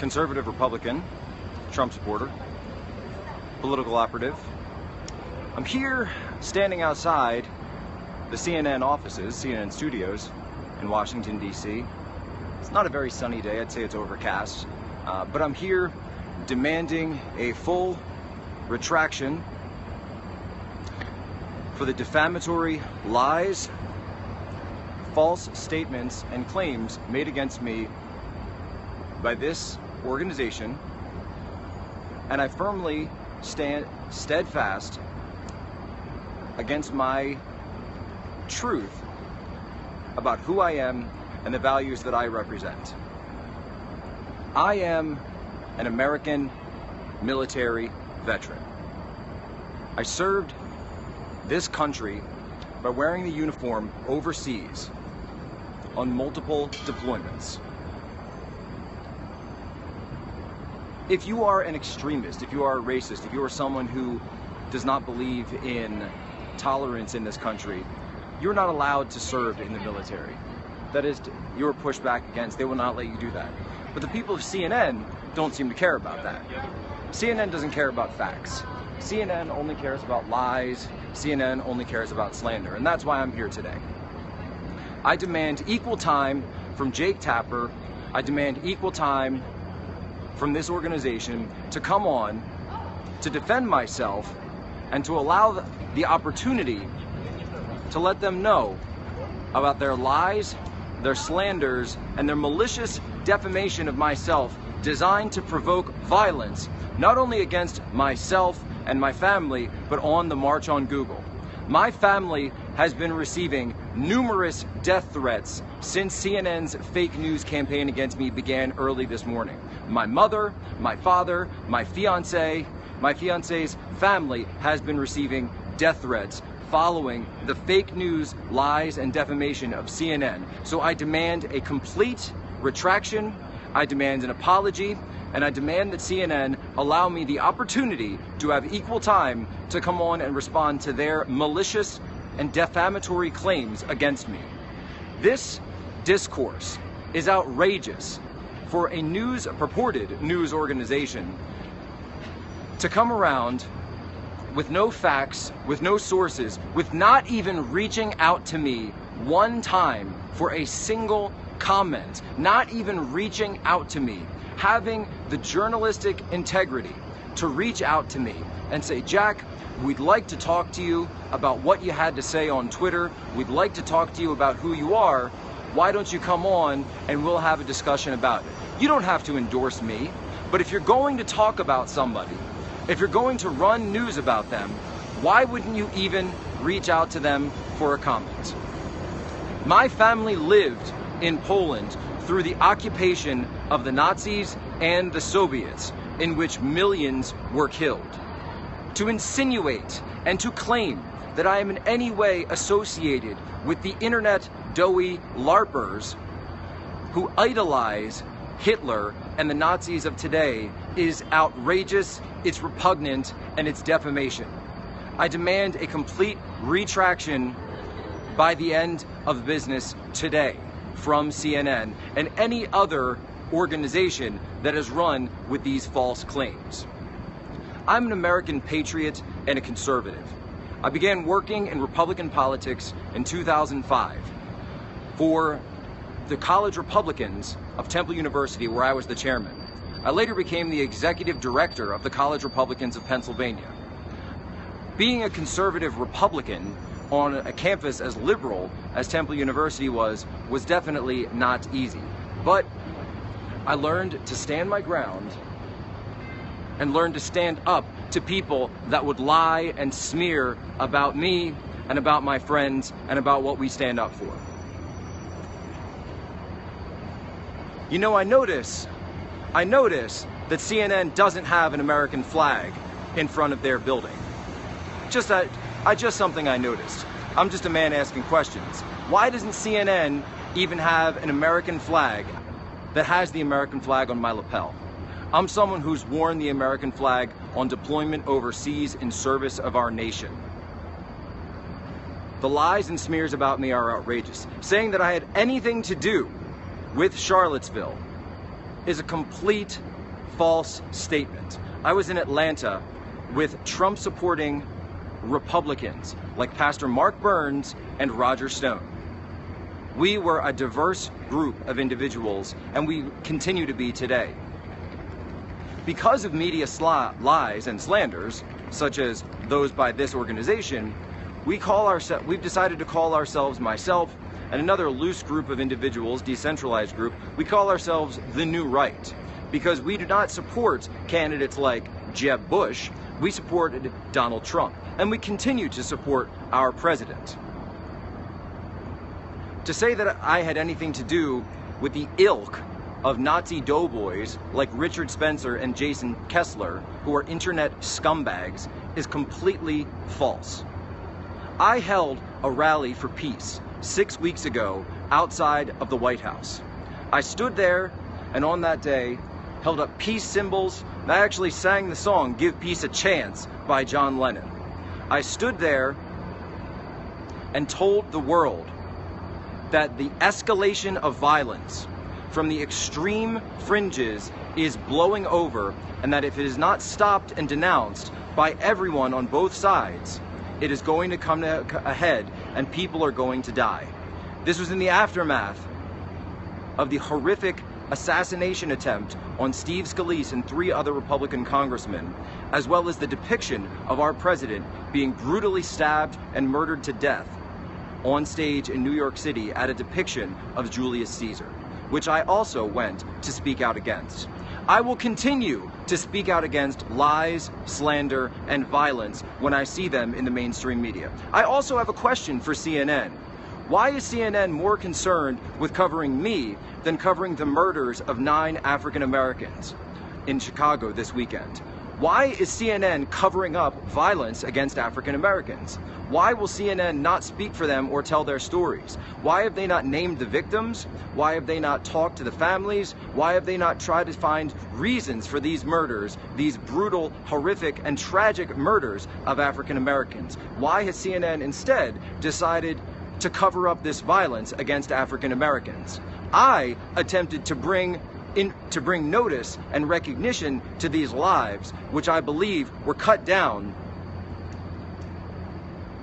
conservative Republican, Trump supporter, political operative. I'm here standing outside the CNN offices, CNN studios in Washington, D.C. It's not a very sunny day, I'd say it's overcast, but I'm here demanding a full retraction for the defamatory lies, false statements, and claims made against me by this organization, and I firmly stand steadfast against my truth about who I am and the values that I represent. I am an American military veteran. I served this country by wearing the uniform overseas on multiple deployments. If you are an extremist, if you are a racist, if you are someone who does not believe in tolerance in this country, you're not allowed to serve in the military. That is, you're pushed back against. They will not let you do that. But the people of CNN don't seem to care about that. CNN doesn't care about facts. CNN only cares about lies. CNN only cares about slander. And that's why I'm here today. I demand equal time from Jake Tapper. I demand equal time from this organization to come on, to defend myself, and to allow the opportunity to let them know about their lies, their slanders, and their malicious defamation of myself designed to provoke violence, not only against myself and my family, but on the March on Google. My family has been receiving numerous death threats since CNN's fake news campaign against me began early this morning. My mother, my father, my fiance's family has been receiving death threats following the fake news, lies, and defamation of CNN. So I demand a complete retraction, I demand an apology, and I demand that CNN allow me the opportunity to have equal time to come on and respond to their malicious and defamatory claims against me. This discourse is outrageous for a purported news organization to come around with no facts, with no sources, with not even reaching out to me one time for a single comment, not even reaching out to me, having the journalistic integrity to reach out to me and say, Jack, we'd like to talk to you about what you had to say on Twitter. We'd like to talk to you about who you are. Why don't you come on and we'll have a discussion about it? You don't have to endorse me, but if you're going to talk about somebody, if you're going to run news about them, why wouldn't you even reach out to them for a comment? My family lived in Poland through the occupation of the Nazis and the Soviets, in which millions were killed. To insinuate and to claim that I am in any way associated with the internet doughy LARPers who idolize Hitler and the Nazis of today is outrageous, it's repugnant, and it's defamation. I demand a complete retraction by the end of business today from CNN and any other organization that is run with these false claims. I'm an American patriot and a conservative. I began working in Republican politics in 2005 for the College Republicans of Temple University, where I was the chairman. I later became the executive director of the College Republicans of Pennsylvania. Being a conservative Republican on a campus as liberal as Temple University was definitely not easy. But I learned to stand my ground and learned to stand up to people that would lie and smear about me and about my friends and about what we stand up for. You know, I notice that CNN doesn't have an American flag in front of their building. Just something I noticed. I'm just a man asking questions. Why doesn't CNN even have an American flag that has the American flag on my lapel? I'm someone who's worn the American flag on deployment overseas in service of our nation. The lies and smears about me are outrageous. Saying that I had anything to do with Charlottesville is a complete false statement. I was in Atlanta with Trump-supporting Republicans like Pastor Mark Burns and Roger Stone. We were a diverse group of individuals, and we continue to be today. Because of media lies and slanders, such as those by this organization, we've decided to call ourselves, myself and another loose group of individuals, decentralized group, we call ourselves the New Right, because we do not support candidates like Jeb Bush. We supported Donald Trump, and we continue to support our president. To say that I had anything to do with the ilk of Nazi doughboys like Richard Spencer and Jason Kessler, who are internet scumbags, is completely false. I held a rally for peace 6 weeks ago outside of the White House. I stood there and on that day held up peace symbols, and I actually sang the song "Give Peace a Chance" by John Lennon. I stood there and told the world that the escalation of violence from the extreme fringes is blowing over, and that if it is not stopped and denounced by everyone on both sides, it is going to come ahead and people are going to die. This was in the aftermath of the horrific assassination attempt on Steve Scalise and 3 other Republican congressmen, as well as the depiction of our president being brutally stabbed and murdered to death on stage in New York City at a depiction of Julius Caesar, which I also went to speak out against. I will continue to speak out against lies, slander, and violence when I see them in the mainstream media. I also have a question for CNN. Why is CNN more concerned with covering me than covering the murders of 9 African Americans in Chicago this weekend? Why is CNN covering up violence against African Americans? Why will CNN not speak for them or tell their stories? Why have they not named the victims? Why have they not talked to the families? Why have they not tried to find reasons for these murders, these brutal, horrific, and tragic murders of African Americans? Why has CNN instead decided to cover up this violence against African Americans? I attempted to bring notice and recognition to these lives, which I believe were cut down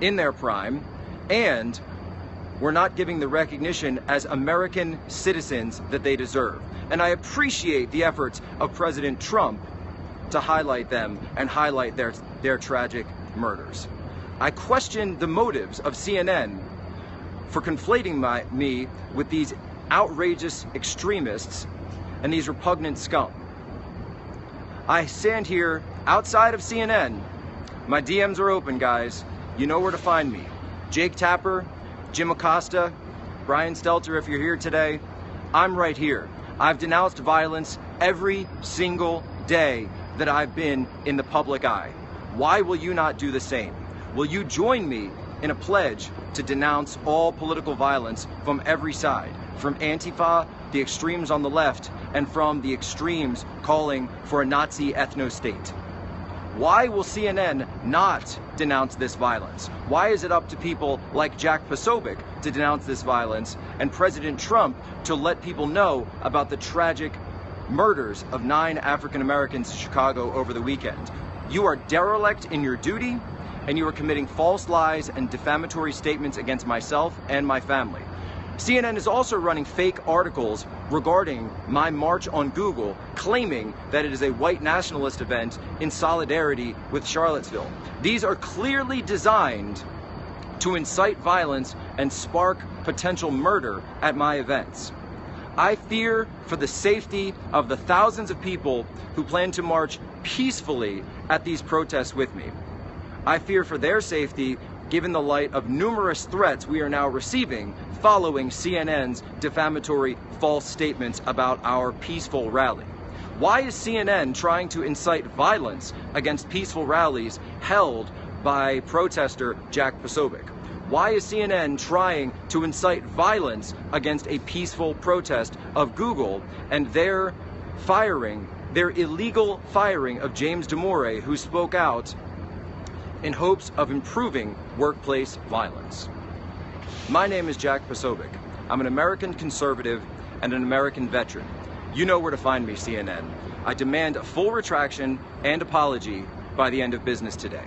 in their prime, and we're not giving the recognition as American citizens that they deserve. And I appreciate the efforts of President Trump to highlight them and highlight their tragic murders. I question the motives of CNN for conflating me with these outrageous extremists and these repugnant scum. I stand here outside of CNN. My DMs are open, guys. You know where to find me. Jake Tapper, Jim Acosta, Brian Stelter, if you're here today, I'm right here. I've denounced violence every single day that I've been in the public eye. Why will you not do the same? Will you join me in a pledge to denounce all political violence from every side, from Antifa, the extremes on the left, and from the extremes calling for a Nazi ethno-state? Why will CNN not denounce this violence? Why is it up to people like Jack Posobiec to denounce this violence and President Trump to let people know about the tragic murders of 9 African Americans in Chicago over the weekend? You are derelict in your duty, and you are committing false lies and defamatory statements against myself and my family. CNN is also running fake articles regarding my march on Google, claiming that it is a white nationalist event in solidarity with Charlottesville. These are clearly designed to incite violence and spark potential murder at my events. I fear for the safety of the thousands of people who plan to march peacefully at these protests with me. I fear for their safety, given the light of numerous threats we are now receiving following CNN's defamatory false statements about our peaceful rally. Why is CNN trying to incite violence against peaceful rallies held by protester Jack Posobiec? Why is CNN trying to incite violence against a peaceful protest of Google and their illegal firing of James Damore, who spoke out in hopes of improving workplace violence? My name is Jack Posobiec. I'm an American conservative and an American veteran. You know where to find me, CNN. I demand a full retraction and apology by the end of business today.